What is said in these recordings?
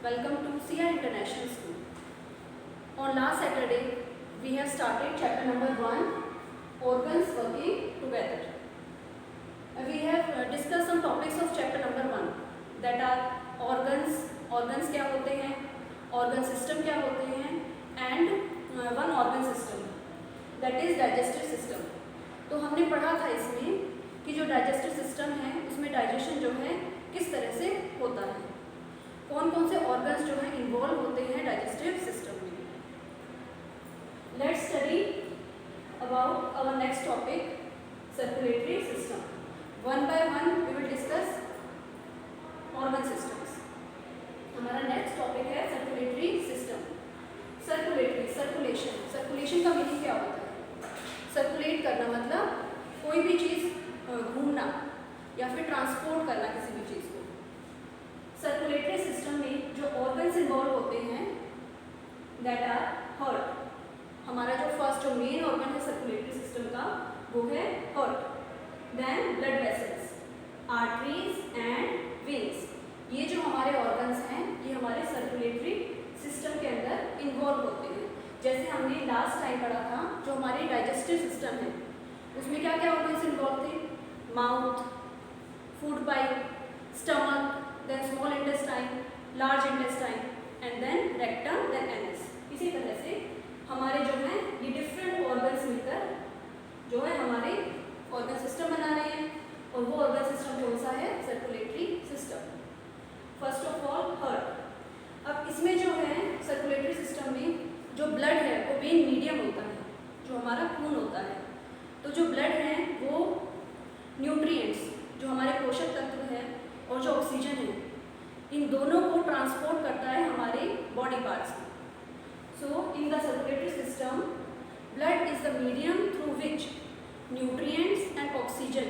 Welcome to CR International School. On last Saturday, we have started chapter number 1, Organs Working Together. We have discussed some topics of chapter number 1, that are organs क्या होते हैं, organ system क्या होते हैं, and one organ system, that is digestive system. तो हमने पढ़ा था इसमें कि जो digestive system है उसमें digestion जो है किस तरह से होता है, कौन कौन से ऑर्गन्स जो हैं इन्वॉल्व होते हैं डाइजेस्टिव सिस्टम में. Let's study about our next topic, circulatory system. One by one we will discuss organ systems. हमारा नेक्स्ट टॉपिक है सर्कुलेटरी सिस्टम. सर्कुलेशन का मीनिंग क्या होता है? सर्कुलेट करना मतलब कोई भी चीज़ घूमना या फिर ट्रांसपोर्ट करना किसी भी चीज़ को. सर्कुलेटरी सिस्टम में जो ऑर्गन्स इन्वॉल्व होते हैं दैट आर हार्ट. हमारा जो फर्स्ट जो मेन ऑर्गन है सर्कुलेटरी सिस्टम का वो है heart. Then blood vessels, arteries and veins. ये जो हमारे ऑर्गन्स हैं ये हमारे सर्कुलेटरी सिस्टम के अंदर इन्वॉल्व होते हैं. जैसे हमने लास्ट टाइम पढ़ा था जो हमारी डाइजेस्टिव सिस्टम है उसमें क्या क्या ऑर्गन्स इन्वॉल्व थे? Mouth, food pipe, stomach, then small intestine, large intestine and then rectum, then anus. इसी तरह से हमारे जो हैं ये डिफरेंट ऑर्गन्स मिलकर जो है हमारे ऑर्गन सिस्टम बना रहे हैं और वो ऑर्गन सिस्टम कौन सा है? Circulatory system. First of all heart. अब इसमें जो है सर्कुलेटरी सिस्टम में जो ब्लड है वो मेन मीडियम होता है, जो हमारा खून होता है. तो जो ब्लड है वो न्यूट्रिएंट्स जो हमारे पोषक तत्व है और जो ऑक्सीजन है इन दोनों को ट्रांसपोर्ट करता है हमारे बॉडी पार्ट्स में. So in the circulatory system blood is the medium through which nutrients and oxygen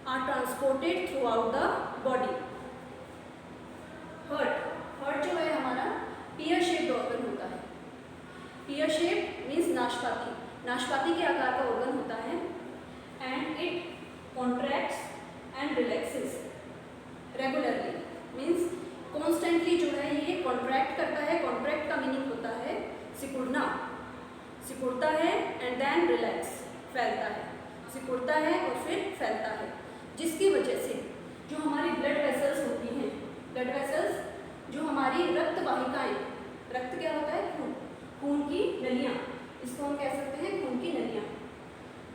are transported throughout the body. Heart जो है हमारा पियर शेप्ड ऑर्गन होता है. पियर शेप मीन्स नाशपाती के आकार का ऑर्गन होता है. And it contracts and relaxes regularly. Means constantly जो है ये कॉन्ट्रैक्ट करता है. कॉन्ट्रैक्ट का मीनिंग होता है सिकुड़ना. सिकुड़ता है एंड देन रिलैक्स, फैलता है. सिकुड़ता है और फिर फैलता है, जिसकी वजह से जो हमारी ब्लड वेसल्स होती हैं, ब्लड वेसल्स जो हमारी रक्त वाहिकाएँ, रक्त क्या होता है? खून. खून की नलियाँ, इसको हम कह सकते हैं खून की नलियाँ.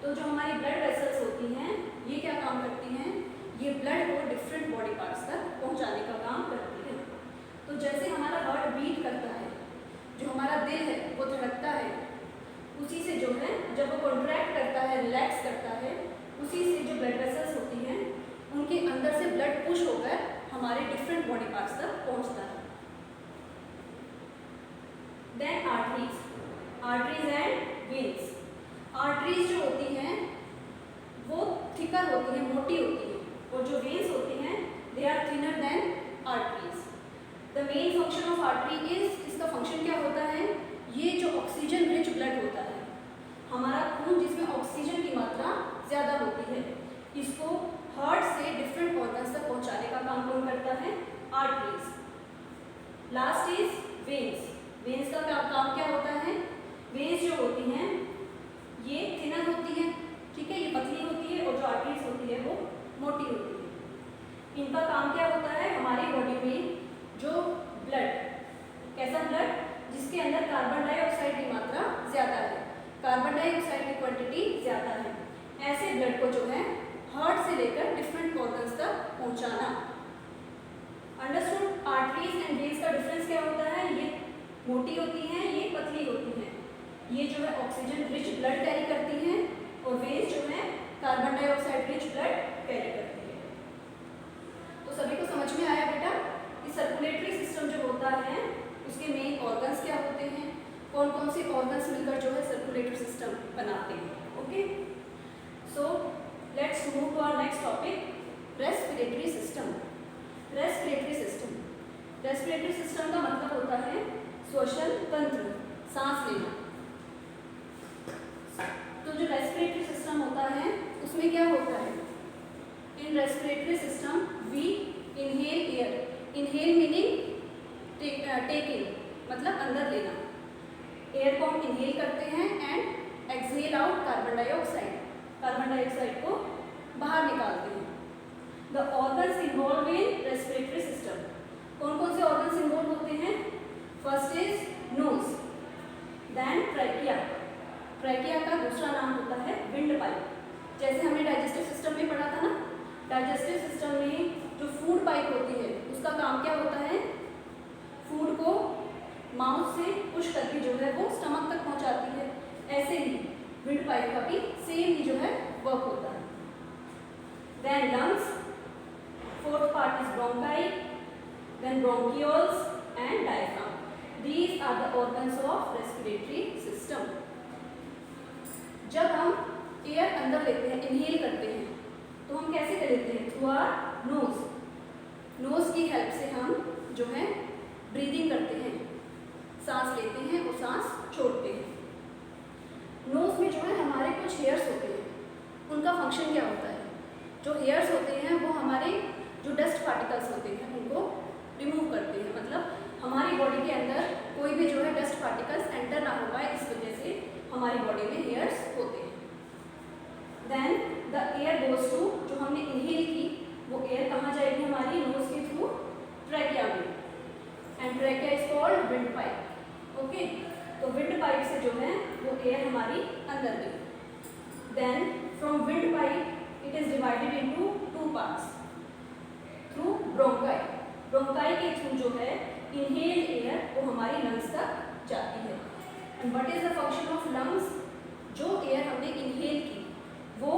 तो जो हमारी ब्लड वेसल्स होती हैं ये क्या काम करती हैं? ये ब्लड को डिफरेंट बॉडी पार्ट्स तक पहुंचाने का काम करती है. तो जैसे हमारा हार्ट बीट करता है, जो हमारा दिल है वो धड़कता है, उसी से जो है जब वो कॉन्ट्रैक्ट करता है, रिलैक्स करता है, उसी से जो ब्लड वेसल्स होती हैं उनके अंदर से ब्लड पुश होकर हमारे डिफरेंट बॉडी पार्ट्स तक पहुंचता है. Then arteries and veins. Arteries जो होती हैं वो थिकर होती हैं, मोटी होती हैं, और जो वेन्स होती हैं they are thinner than arteries. The main function of artery is, इसका फंक्शन क्या होता है? ये जो ऑक्सीजन रिच ब्लड होता है, हमारा खून जिसमें ऑक्सीजन की मात्रा ज़्यादा होती है, इसको हार्ट से डिफरेंट ऑर्गन्स तक पहुंचाने का काम कौन करता है? Arteries. Last is veins. Veins का काम क्या होता है? वेन्स जो होती हैं ये थिनर होती है, ठीक है, ये पतली होती है, और जो आर्टरीज होती है वो मोटी होती है. इनका काम क्या होता है? हमारी बॉडी में जो ब्लड, कैसा ब्लड? जिसके अंदर कार्बन डाइऑक्साइड की मात्रा ज़्यादा है, कार्बन डाइऑक्साइड की क्वांटिटी ज़्यादा है, ऐसे ब्लड को जो है हार्ट से लेकर डिफरेंट ऑर्गन्स तक पहुंचाना. अंडरस्टूड? आर्टरीज एंड वेन्स का डिफरेंस क्या होता है? ये मोटी होती हैं, ये पतली होती हैं. ये जो है ऑक्सीजन रिच ब्लड कैरी करती हैं और वेन्स जो है carbon dioxide rich blood carry करती है. तो सभी को समझ में आया बेटा कि सर्कुलेटरी सिस्टम जो होता है उसके मेन ऑर्गन्स क्या होते हैं, कौन कौन से ऑर्गन्स मिलकर जो है सर्कुलेटरी सिस्टम बनाते हैं. Okay, so let's move to our next topic, respiratory system. Respiratory system का मतलब होता है श्वसन तंत्र, सांस लेना. तो जो रेस्पिरेटरी सिस्टम होता है उसमें क्या होता है? In respiratory system we inhale air. Inhale meaning मतलब अंदर लेना। एयर को हम इनहेल करते हैं and exhale out carbon dioxide, carbon dioxide को बाहर निकालते हैं। The organs involve in respiratory system, कौन कौन से ऑर्गन्स इन्वॉल्व होते हैं? First is nose, then trachea, trachea का दूसरा नाम होता है विंड पाइप। जैसे हमने डाइजेस्टिव सिस्टम में पढ़ा था ना, डाइजेस्टिव सिस्टम में जो फूड पाइप होती है उसका काम क्या होता है? फूड को माउथ से पुश करके जो है वो स्टमक तक पहुंचाती है। ऐसे ही विंड पाइप का भी सेम ही जो है वर्क होता है। Then lungs, fourth part is bronchi, then bronchioles and diaphragm. These are the organs of respiratory system. जब हम एयर अंदर लेते हैं, इनहेल करते हैं, तो हम कैसे कर लेते हैं? थ्रू आवर नोज, नोज की हेल्प से हम जो है ब्रीदिंग करते हैं, सांस लेते हैं और सांस छोड़ते हैं। नोज में जो है हमारे कुछ हेयर्स होते हैं, उनका फंक्शन क्या होता है? जो हेयर्स होते हैं वो हमारे जो डस्ट पार्टिकल्स होते हैं उनको रिमूव करते हैं, मतलब हमारी बॉडी के अंदर कोई भी जो है डस्ट पार्टिकल्स एंटर ना हो पाए, इस वजह से हमारी बॉडी में हेयर्स होते हैं। Then the air goes to, जो हमने इनहेल की वो एयर कहाँ जाएगी? हमारी नोज के थ्रू ट्रैकिया में, and trachea is called windpipe. Okay, तो विंड पाइप से जो है वो एयर हमारी अंदर गई। Then from windpipe it is divided into two parts through bronchi. Bronchi के थ्रू जो है इनहेल्ड एयर वो हमारी लंग्स तक जाती है। And what is the function of lungs? जो एयर हमने इनहेल की वो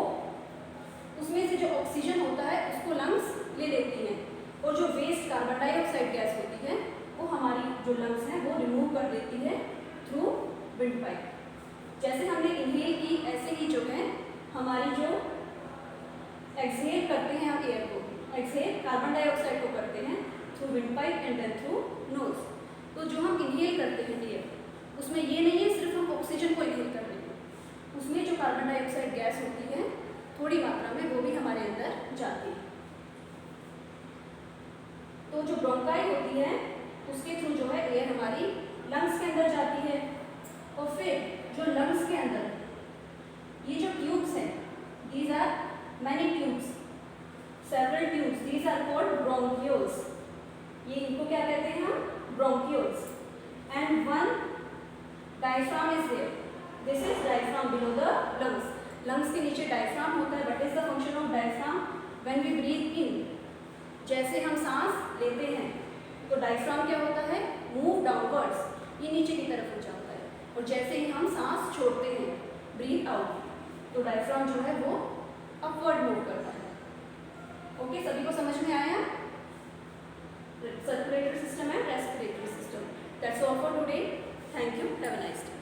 उसमें से जो ऑक्सीजन होता है उसको लंग्स ले लेती हैं, और जो वेस्ट कार्बन डाइऑक्साइड गैस होती है वो हमारी जो लंग्स हैं वो रिमूव कर देती है थ्रू विंड पाइप। जैसे हमने इनहेल की ऐसे ही जो है हमारी जो एक्सहेल करते हैं हम एयर को, एक्सहेल कार्बन डाइऑक्साइड को करते हैं through windpipe and then through nose. तो जो हम इनहेल करते हैं एयर, उसमें ये नहीं है सिर्फ हम ऑक्सीजन को इनहेल कर रहे हैं, उसमें जो कार्बन डाइऑक्साइड गैस होती है थोड़ी मात्रा में वो भी हमारे अंदर जाती है। तो जो ब्रोंकाई होती है उसके थ्रू जो है एयर हमारी लंग्स के अंदर जाती है, और फिर जो लंग्स के अंदर ये जो ट्यूब्स हैं, these are many tubes, several tubes, these are called bronchioles. ये इनको क्या कहते हैं हम? Bronchioles. And one diaphragm is there, this is diaphragm below the lungs. Lungs के नीचे डायफ्राम होता है। What is the function of diaphragm? When we breathe in, जैसे हम सांस लेते हैं तो डायफ्राम क्या होता है? मूव डाउनवर्ड्स, ये नीचे की तरफ हो जाता है, और जैसे ही हम सांस छोड़ते हैं ब्रीथ आउट, तो डायफ्राम जो है वो अपवर्ड मूव करता है। ओके, सभी को समझ में आया? Circulatory system and respiratory system. That's all for today. Thank you, have a nice day.